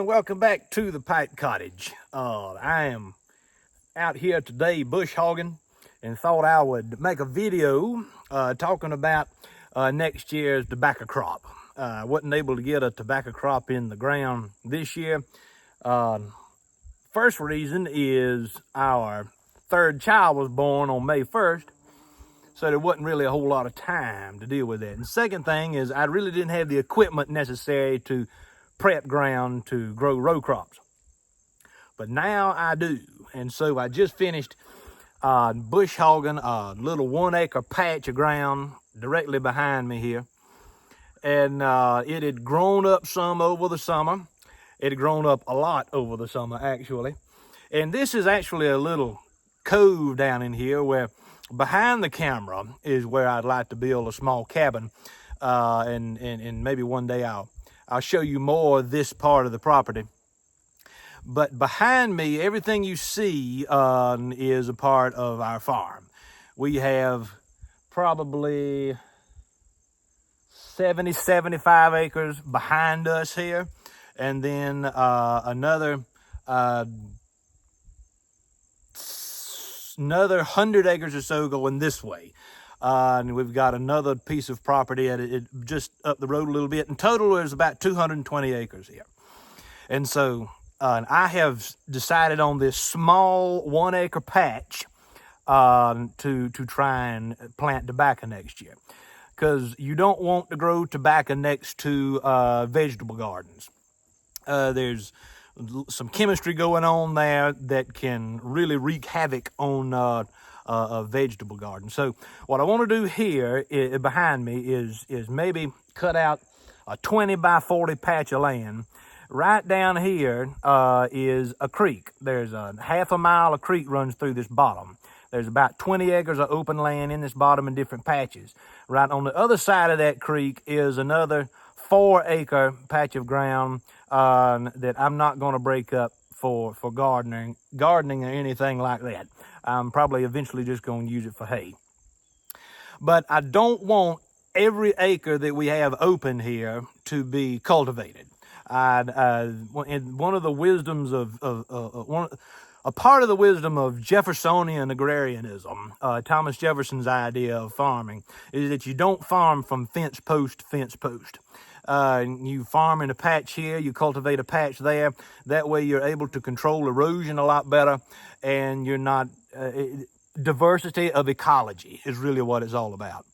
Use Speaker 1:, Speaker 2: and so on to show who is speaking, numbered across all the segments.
Speaker 1: gentlemen, welcome back to the Pike Cottage. I am out here today bush hogging and thought I would make a video talking about next year's tobacco crop. I wasn't able to get a tobacco crop in the ground this year. First reason is our third child was born on May 1st, so there wasn't really a whole lot of time to deal with that. And second thing is I really didn't have the equipment necessary to prep ground to grow row crops. But now I do. And so I just finished bush hogging a little 1 acre patch of ground directly behind me here. And it had grown up some over the summer. It had grown up a lot over the summer, actually. And this is actually a little cove down in here where behind the camera is where I'd like to build a small cabin. And maybe one day I'll show you more of this part of the property. But behind me, everything you see is a part of our farm. We have probably 75 acres behind us here. And then another 100 acres or so going this way. And we've got another piece of property at it just up the road a little bit. In total, there's about 220 acres here. And so I have decided on this small 1 acre patch to try and plant tobacco next year. Because you don't want to grow tobacco next to vegetable gardens. There's some chemistry going on there that can really wreak havoc on a vegetable garden. So what I want to do here behind me is maybe cut out a 20 by 40 patch of land. Right down here is a creek. There's a half a mile of creek runs through this bottom. There's about 20 acres of open land in this bottom in different patches. Right on the other side of that creek is another 4 acre patch of ground that I'm not going to break up for gardening or anything like that. I'm probably eventually just going to use it for hay. But I don't want every acre that we have open here to be cultivated. One of the wisdoms a part of the wisdom of Jeffersonian agrarianism, Thomas Jefferson's idea of farming, is that you don't farm from fence post to fence post. You farm in a patch here, you cultivate a patch there. That way you're able to control erosion a lot better, and you're not, diversity of ecology is really what it's all about.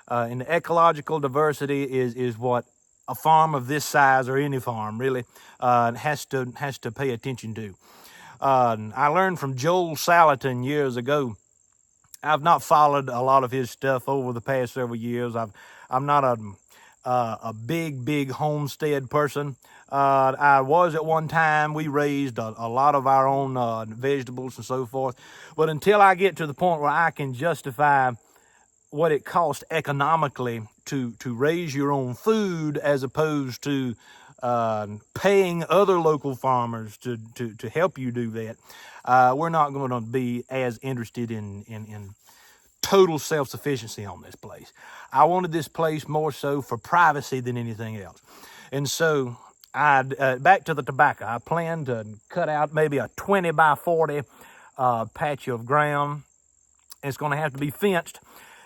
Speaker 1: And the ecological diversity is what a farm of this size, or any farm really, has to pay attention to. I learned from Joel Salatin years ago. I've not followed a lot of his stuff over the past several years. I'm not a big homestead person. I was at one time. We raised a lot of our own vegetables and so forth. But until I get to the point where I can justify what it costs economically to raise your own food, as opposed to paying other local farmers to help you do that, we're not going to be as interested in total self-sufficiency on this place. I wanted this place more so for privacy than anything else. And so back to the tobacco. I plan to cut out maybe a 20 by 40 patch of ground. It's going to have to be fenced.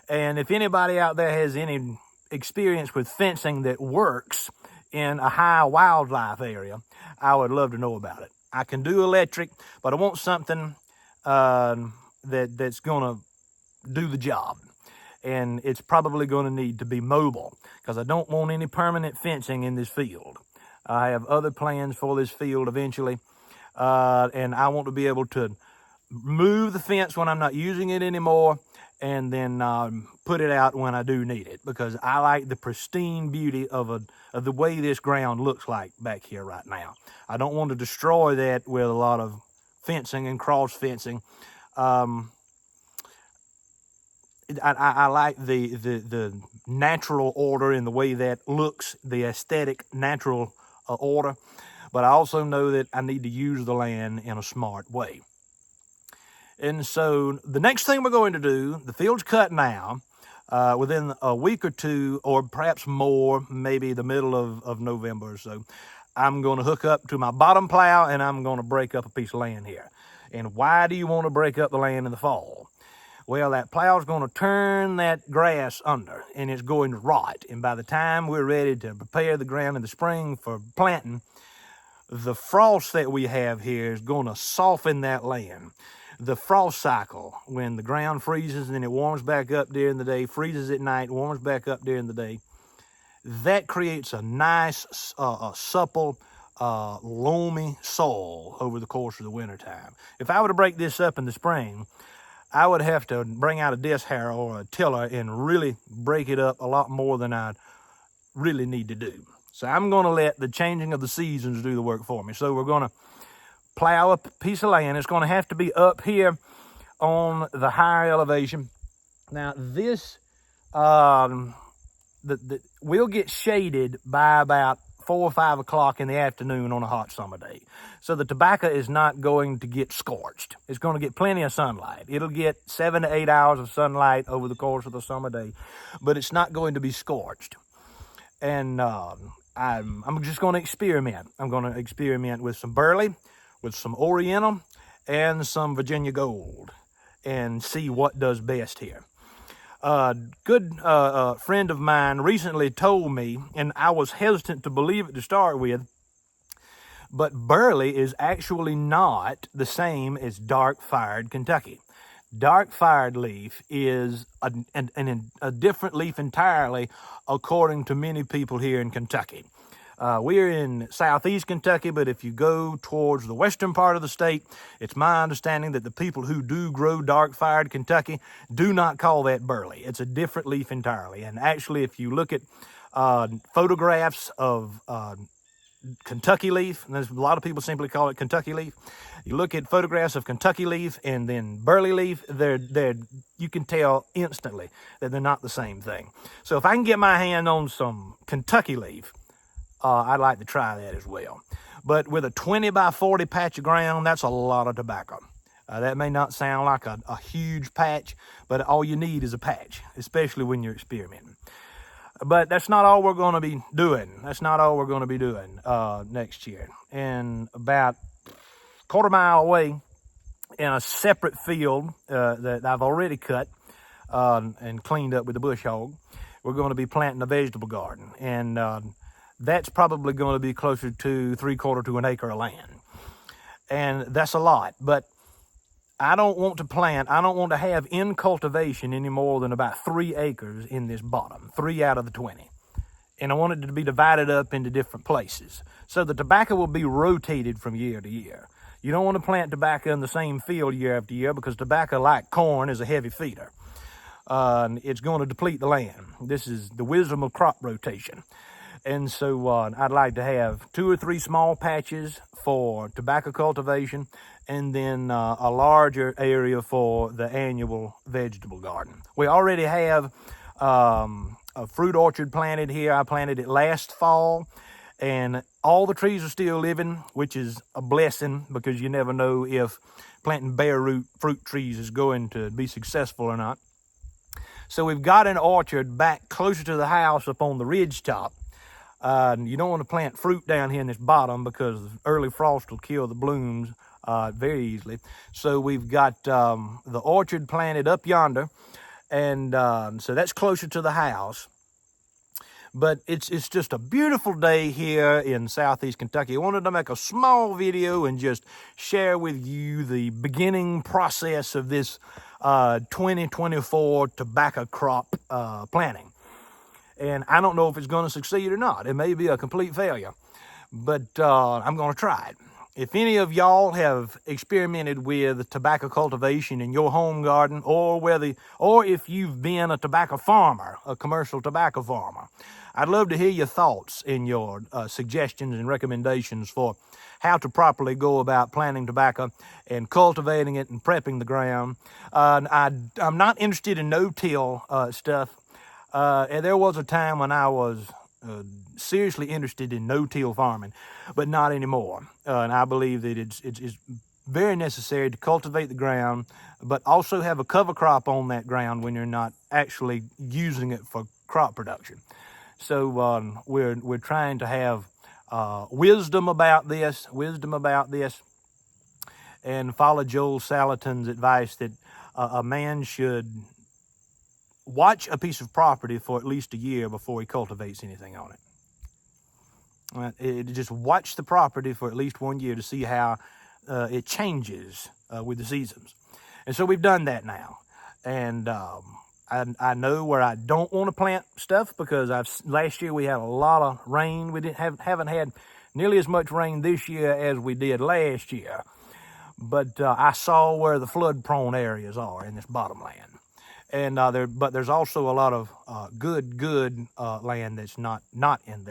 Speaker 1: And if anybody out there has any experience with fencing that works in a high wildlife area, I would love to know about it. I can do electric, but I want something that's going to do the job. And it's probably going to need to be mobile, because I don't want any permanent fencing in this field. I have other plans for this field eventually, and I want to be able to move the fence when I'm not using it anymore, and then put it out when I do need it, because I like the pristine beauty of the way this ground looks like back here right now. I don't want to destroy that with a lot of fencing and cross fencing. I like the natural order in the way that looks, the aesthetic natural order, but I also know that I need to use the land in a smart way. And so the next thing we're going to do, the field's cut now. Within a week or two, or perhaps more, maybe the middle of November or so, I'm going to hook up to my bottom plow and I'm going to break up a piece of land here. And why do you want to break up the land in the fall? Well, that plow is going to turn that grass under and it's going to rot. And by the time we're ready to prepare the ground in the spring for planting, the frost that we have here is going to soften that land. The frost cycle, when the ground freezes and then it warms back up during the day, freezes at night, warms back up during the day, that creates a nice, supple, loamy soil over the course of the wintertime. If I were to break this up in the spring, I would have to bring out a disc harrow or a tiller and really break it up a lot more than I really need to do. So I'm going to let the changing of the seasons do the work for me. So we're going to plow a piece of land. It's going to have to be up here on the higher elevation. Now this, we'll get shaded by about 4 or 5 o'clock in the afternoon on a hot summer day. So the tobacco is not going to get scorched. It's going to get plenty of sunlight. It'll get 7 to 8 hours of sunlight over the course of the summer day, but it's not going to be scorched. And I'm just going to experiment. I'm going to experiment with some burley, with some Oriental, and some Virginia Gold, and see what does best here. Good friend of mine recently told me, and I was hesitant to believe it to start with, but burley is actually not the same as dark-fired Kentucky. Dark-fired leaf is a different leaf entirely, according to many people here in Kentucky. We're in southeast Kentucky, but if you go towards the western part of the state, it's my understanding that the people who do grow dark-fired Kentucky do not call that burley. It's a different leaf entirely. And actually, if you look at photographs of Kentucky leaf, and there's a lot of people simply call it Kentucky leaf. You look at photographs of Kentucky leaf and then burley leaf, you can tell instantly that they're not the same thing. So if I can get my hand on some Kentucky leaf, I'd like to try that as well. But with a 20 by 40 patch of ground, that's a lot of tobacco. That may not sound like a huge patch, but all you need is a patch, especially when you're experimenting. But that's not all we're going to be doing. That's not all we're going to be doing next year. And about a quarter mile away, in a separate field that I've already cut and cleaned up with the bush hog, we're going to be planting a vegetable garden. And that's probably going to be closer to 3/4 to an acre of land. And that's a lot. But I don't want to have in cultivation any more than about 3 acres in this bottom, 3 out of the 20. And I want it to be divided up into different places. So the tobacco will be rotated from year to year. You don't want to plant tobacco in the same field year after year because tobacco, like corn, is a heavy feeder. It's going to deplete the land. This is the wisdom of crop rotation. And so I'd like to have 2 or 3 small patches for tobacco cultivation and then a larger area for the annual vegetable garden. We already have a fruit orchard planted here. I planted it last fall, and all the trees are still living, which is a blessing because you never know if planting bare root fruit trees is going to be successful or not. So we've got an orchard back closer to the house up on the ridge top. You don't want to plant fruit down here in this bottom because early frost will kill the blooms very easily. So we've got the orchard planted up yonder, and so that's closer to the house. But it's just a beautiful day here in southeast Kentucky. I wanted to make a small video and just share with you the beginning process of this 2024 tobacco crop planting. And I don't know if it's going to succeed or not. It may be a complete failure, but I'm going to try it. If any of y'all have experimented with tobacco cultivation in your home garden, or if you've been a tobacco farmer, a commercial tobacco farmer, I'd love to hear your thoughts and your suggestions and recommendations for how to properly go about planting tobacco and cultivating it and prepping the ground. I'm not interested in no-till stuff. And there was a time when I was seriously interested in no-till farming, but not anymore. And I believe that it's very necessary to cultivate the ground, but also have a cover crop on that ground when you're not actually using it for crop production. So we're trying to have wisdom about this, and follow Joel Salatin's advice that a man should watch a piece of property for at least a year before he cultivates anything on it. Just watch the property for at least 1 year to see how it changes with the seasons. And so we've done that now. And I know where I don't want to plant stuff because last year we had a lot of rain. We haven't had nearly as much rain this year as we did last year. But I saw where the flood-prone areas are in this bottomland. And but there's also a lot of good land that's not in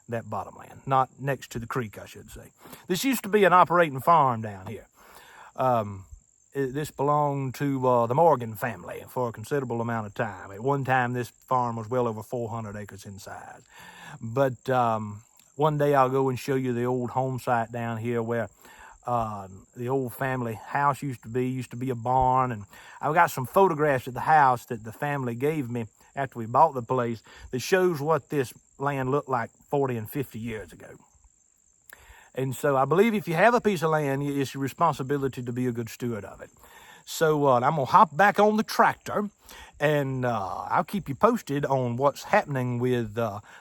Speaker 1: that bottomland, not next to the creek, I should say. This used to be an operating farm down here. This belonged to the Morgan family for a considerable amount of time. At one time, this farm was well over 400 acres in size. But one day I'll go and show you the old home site down here where the old family house used to be a barn. And I've got some photographs of the house that the family gave me after we bought the place that shows what this land looked like 40 and 50 years ago. And so I believe if you have a piece of land, it's your responsibility to be a good steward of it. So I'm going to hop back on the tractor, and I'll keep you posted on what's happening with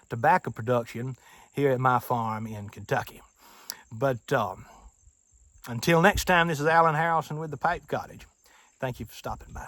Speaker 1: tobacco production here at my farm in Kentucky. But until next time, this is Alan Harrelson with the Pipe Cottage. Thank you for stopping by.